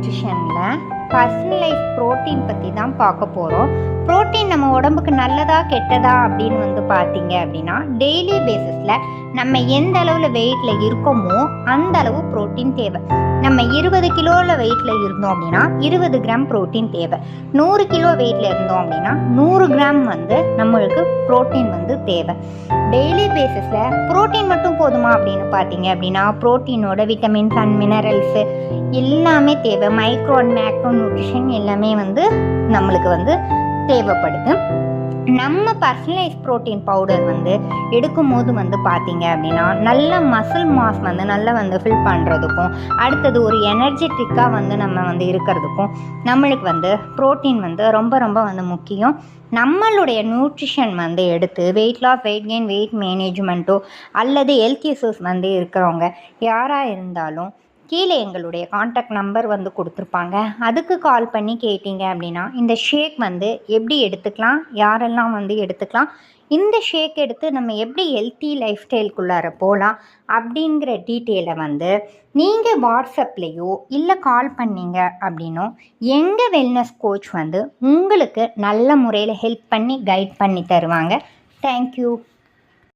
நியூட்ரிஷனில் personalise protein பற்றி தான் பார்க்க போகிறோம். ப்ரோட்டீன் நம்ம உடம்புக்கு நல்லதா கெட்டதா அப்படின்னு பார்த்தீங்க அப்படின்னா, டெய்லி பேசிஸில் நம்ம எந்த அளவில் வெயிட்டில் இருக்கோமோ அந்த அளவு ப்ரோட்டீன் தேவை. நம்ம 20 கிலோவில் வெயிட்டில் இருந்தோம் அப்படின்னா 20 கிராம் ப்ரோட்டீன் தேவை. 100 கிலோ வெயிட்டில் இருந்தோம் அப்படின்னா 100 கிராம் நம்மளுக்கு ப்ரோட்டீன் தேவை. டெய்லி பேசிஸில் ப்ரோட்டீன் மட்டும் போதுமா அப்படின்னு பார்த்தீங்க அப்படின்னா, ப்ரோட்டீனோட விட்டமின்ஸ் அண்ட் மினரல்ஸு எல்லாமே தேவை. மைக்ரோ அண்ட் மேக்ரோ நியூட்ரிஷன் எல்லாமே நம்மளுக்கு தேவைப்படுது. நம்ம பர்சனலைஸ் ப்ரோட்டீன் பவுடர் எடுக்கும்போது பார்த்தீங்க அப்படின்னா நல்ல மசில் மாஸ் நல்லா ஃபில் பண்ணுறதுக்கும், அடுத்தது ஒரு எனர்ஜெட்டிக்காக நம்ம இருக்கிறதுக்கும் நம்மளுக்கு ப்ரோட்டீன் ரொம்ப ரொம்ப முக்கியம். நம்மளுடைய நியூட்ரிஷன் எடுத்து weight loss, weight gain, weight மேனேஜ்மெண்ட்டோ அல்லது ஹெல்த் இஷ்யூஸ் இருக்கிறவங்க யாராக இருந்தாலும் கீழே எங்களுடைய காண்டாக்ட் நம்பர் கொடுத்துருப்பாங்க. அதுக்கு கால் பண்ணி கேட்டிங்க அப்படின்னா இந்த ஷேக் எப்படி எடுத்துக்கலாம், யாரெல்லாம் எடுத்துக்கலாம், இந்த ஷேக் எடுத்து நம்ம எப்படி ஹெல்த்தி லைஃப் ஸ்டைலுக்குள்ளார போகலாம் அப்படிங்கிற டீட்டெயிலை நீங்கள் வாட்ஸ்அப்லேயோ இல்லை கால் பண்ணிங்க அப்படின்னோ எங்கள் வெல்னஸ் கோச் உங்களுக்கு நல்ல முறையில் ஹெல்ப் பண்ணி கைட் பண்ணி தருவாங்க. தேங்க்யூ.